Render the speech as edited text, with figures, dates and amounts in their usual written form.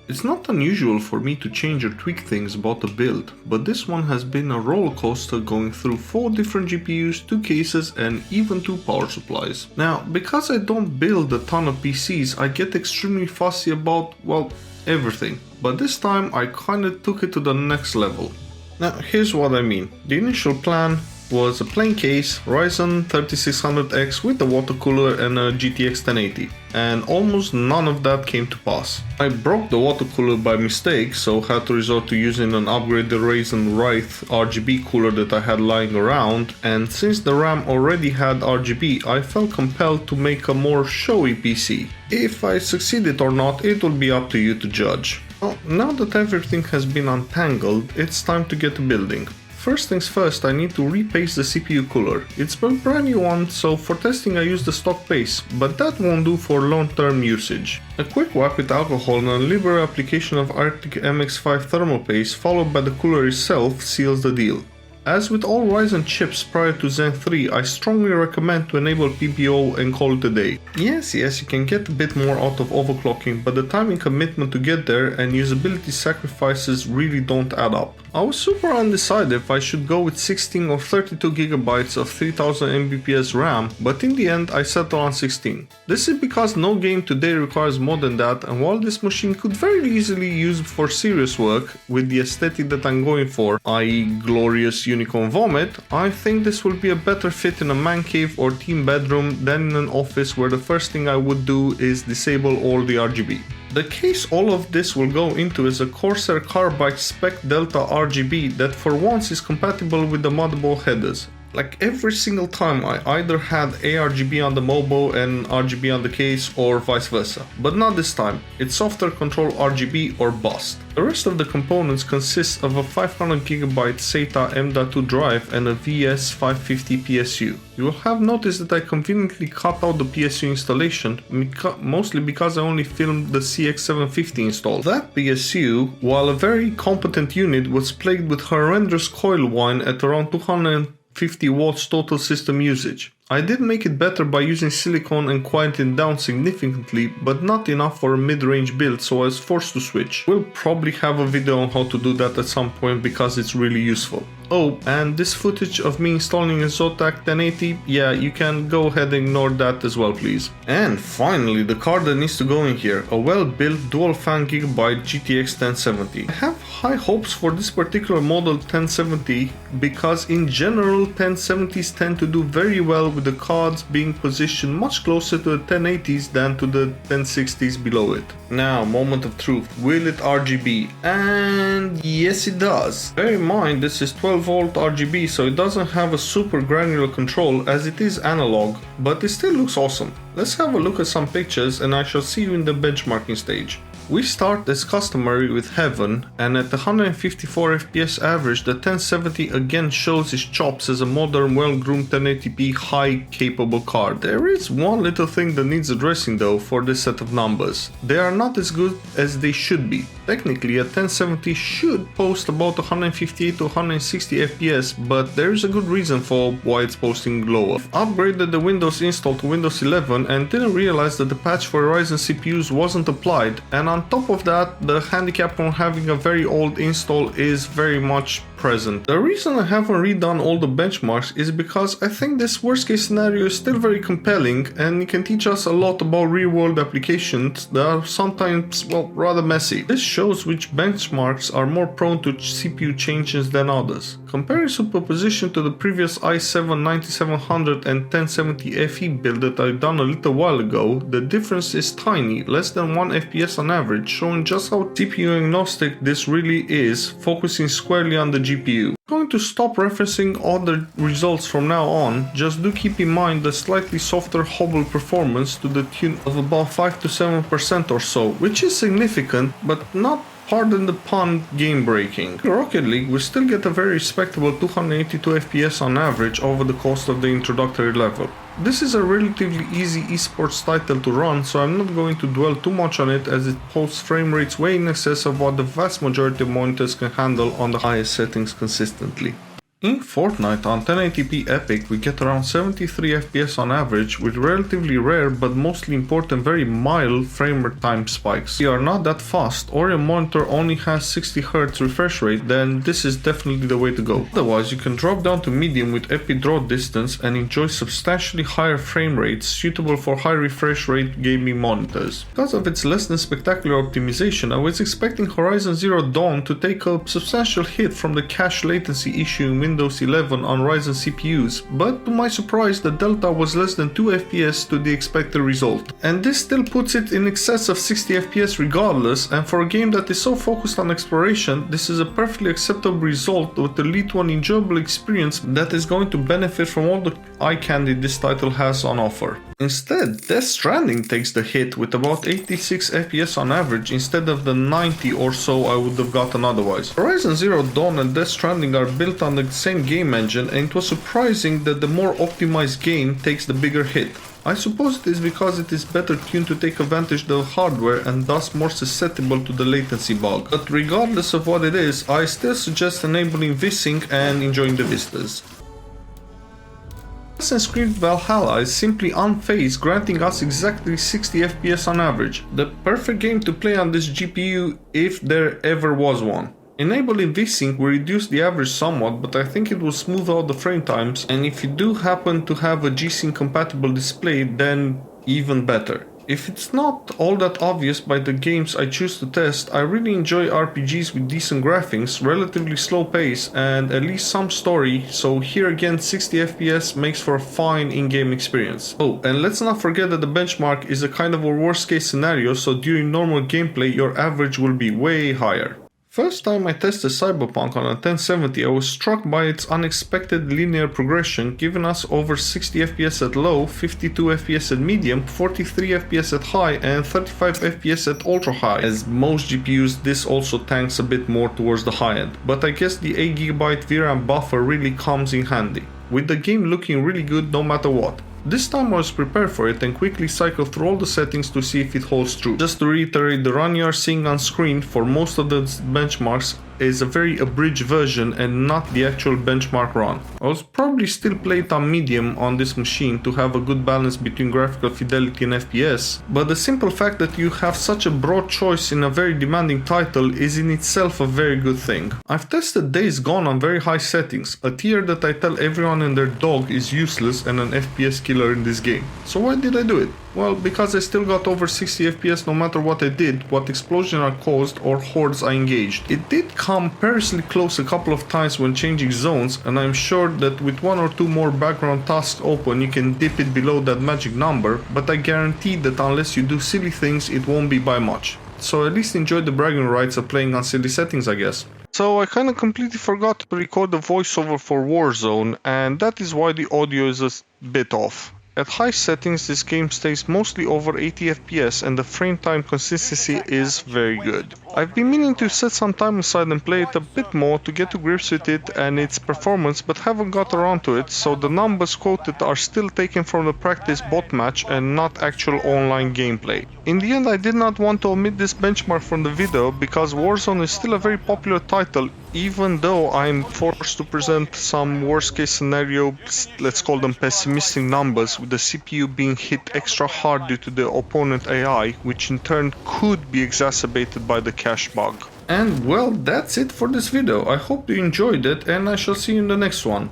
It's not unusual for me to change or tweak things about a build, but this one has been a roller coaster going through 4 different GPUs, 2 cases and even 2 power supplies. Now, because I don't build a ton of PCs, I get extremely fussy about, well, everything. But this time I kinda took it to the next level. Now, here's what I mean. The initial plan was a plain case, Ryzen 3600X with a water cooler and a GTX 1080, and almost none of that came to pass. I broke the water cooler by mistake, so had to resort to using an upgraded Ryzen RGB cooler that I had lying around, and since the RAM already had RGB, I felt compelled to make a more showy PC. If I succeeded or not, it will be up to you to judge. Well, now that everything has been untangled, it's time to get to building. First things first, I need to repaste the CPU cooler. It's a brand new one, so for testing I use the stock paste, but that won't do for long-term usage. A quick wipe with alcohol and a liberal application of Arctic MX5 thermal paste followed by the cooler itself seals the deal. As with all Ryzen chips prior to Zen 3, I strongly recommend to enable PPO and call it a day. Yes, you can get a bit more out of overclocking, but the time and commitment to get there and usability sacrifices really don't add up. I was super undecided if I should go with 16 or 32GB of 3000 Mbps RAM, but in the end I settled on 16. This is because no game today requires more than that, and while this machine could very easily use for serious work with the aesthetic that I'm going for, i.e. glorious unicorn vomit, I think this will be a better fit in a man cave or team bedroom than in an office where the first thing I would do is disable all the RGB. The case all of this will go into is a Corsair Carbide Spec Delta RGB that for once is compatible with the motherboard headers. Like every single time I either had ARGB on the mobile and RGB on the case or vice versa, but not this time. It's software control RGB or bust. The rest of the components consist of a 500GB SATA M.2 drive and a VS550 PSU. You will have noticed that I conveniently cut out the PSU installation, mostly because I only filmed the CX750 install. That PSU, while a very competent unit, was plagued with horrendous coil whine at around 250 watts total system usage. I did make it better by using silicone and quieting down significantly, but not enough for a mid-range build, so I was forced to switch. We'll probably have a video on how to do that at some point because it's really useful. Oh, and this footage of me installing a Zotac 1080, yeah, you can go ahead and ignore that as well, please. And finally, the card that needs to go in here, a well-built dual-fan Gigabyte GTX 1070. I have high hopes for this particular model 1070 because in general 1070s tend to do very well with the cards being positioned much closer to the 1080s than to the 1060s below it. Now, moment of truth, will it RGB? And yes it does. Bear in mind this is 12V RGB, so it doesn't have a super granular control as it is analog, but it still looks awesome. Let's have a look at some pictures and I shall see you in the benchmarking stage. We start as customary with Heaven, and at the 154 FPS average the 1070 again shows its chops as a modern well-groomed 1080p high capable card. There is one little thing that needs addressing though for this set of numbers. They are not as good as they should be. Technically a 1070 should post about 158 to 160 FPS, but there is a good reason for why it's posting lower. I've upgraded the Windows install to Windows 11 and didn't realize that the patch for Ryzen CPUs wasn't applied, and on top of that, the handicap from having a very old install is very much present. The reason I haven't redone all the benchmarks is because I think this worst case scenario is still very compelling and it can teach us a lot about real world applications that are sometimes, well, rather messy. This shows which benchmarks are more prone to CPU changes than others. Comparing Superposition to the previous i7-9700 and 1070 FE build that I've done a little while ago, the difference is tiny, less than 1 FPS on average, showing just how CPU agnostic this really is, focusing squarely on the GPU. I'm going to stop referencing all the results from now on, just do keep in mind the slightly softer hobble performance to the tune of about 5 to 7% or so, which is significant, but not, pardon the pun, game breaking. In Rocket League we still get a very respectable 282 FPS on average over the course of the introductory level. This is a relatively easy esports title to run, so I'm not going to dwell too much on it as it posts frame rates way in excess of what the vast majority of monitors can handle on the highest settings consistently. In Fortnite on 1080p Epic we get around 73 FPS on average with relatively rare but mostly important very mild frame time spikes. If you are not that fast or your monitor only has 60Hz refresh rate, then this is definitely the way to go. Otherwise you can drop down to medium with epic draw distance and enjoy substantially higher frame rates suitable for high refresh rate gaming monitors. Because of its less than spectacular optimization, I was expecting Horizon Zero Dawn to take a substantial hit from the cache latency issue in Windows 11 on Ryzen CPUs, but to my surprise the delta was less than 2 FPS to the expected result. And this still puts it in excess of 60 FPS regardless, and for a game that is so focused on exploration, this is a perfectly acceptable result with the lead to an enjoyable experience that is going to benefit from all the eye candy this title has on offer. Instead, Death Stranding takes the hit with about 86 FPS on average instead of the 90 or so I would have gotten otherwise. Horizon Zero Dawn and Death Stranding are built on the same game engine, and it was surprising that the more optimized game takes the bigger hit. I suppose it is because it is better tuned to take advantage of the hardware and thus more susceptible to the latency bug. But regardless of what it is, I still suggest enabling VSync and enjoying the vistas. Assassin's Creed Valhalla is simply unfazed, granting us exactly 60 FPS on average. The perfect game to play on this GPU if there ever was one. Enabling VSync will reduce the average somewhat, but I think it will smooth out the frame times, and if you do happen to have a G-Sync compatible display, then even better. If it's not all that obvious by the games I choose to test, I really enjoy RPGs with decent graphics, relatively slow pace, and at least some story, so here again 60 FPS makes for a fine in-game experience. Oh, and let's not forget that the benchmark is a kind of a worst case scenario, so during normal gameplay your average will be way higher. First time I tested Cyberpunk on a 1070, I was struck by its unexpected linear progression, giving us over 60 FPS at low, 52 FPS at medium, 43 FPS at high, and 35 FPS at ultra high. As most GPUs, this also tanks a bit more towards the high end, but I guess the 8GB VRAM buffer really comes in handy, with the game looking really good no matter what. This time I was prepared for it and quickly cycled through all the settings to see if it holds true. Just to reiterate, the run you are seeing on screen for most of the benchmarks is a very abridged version and not the actual benchmark run. I will probably still play it on medium on this machine to have a good balance between graphical fidelity and FPS, but the simple fact that you have such a broad choice in a very demanding title is in itself a very good thing. I've tested Days Gone on very high settings, a tier that I tell everyone and their dog is useless and an FPS killer in this game. So why did I do it? Well, because I still got over 60 FPS no matter what I did, what explosion I caused or hordes I engaged. It did come perilously close a couple of times when changing zones, and I'm sure that with one or two more background tasks open you can dip it below that magic number, but I guarantee that unless you do silly things it won't be by much. So at least enjoy the bragging rights of playing on silly settings, I guess. So I kinda completely forgot to record the voiceover for Warzone, and that is why the audio is a bit off. At high settings this game stays mostly over 80 FPS and the frame time consistency is very good. I've been meaning to set some time aside and play it a bit more to get to grips with it and its performance, but haven't got around to it, so the numbers quoted are still taken from the practice bot match and not actual online gameplay. In the end I did not want to omit this benchmark from the video because Warzone is still a very popular title, even though I'm forced to present some worst case scenario, let's call them pessimistic numbers, with the CPU being hit extra hard due to the opponent AI, which in turn could be exacerbated by the cache bug. And well, that's it for this video. I hope you enjoyed it and I shall see you in the next one.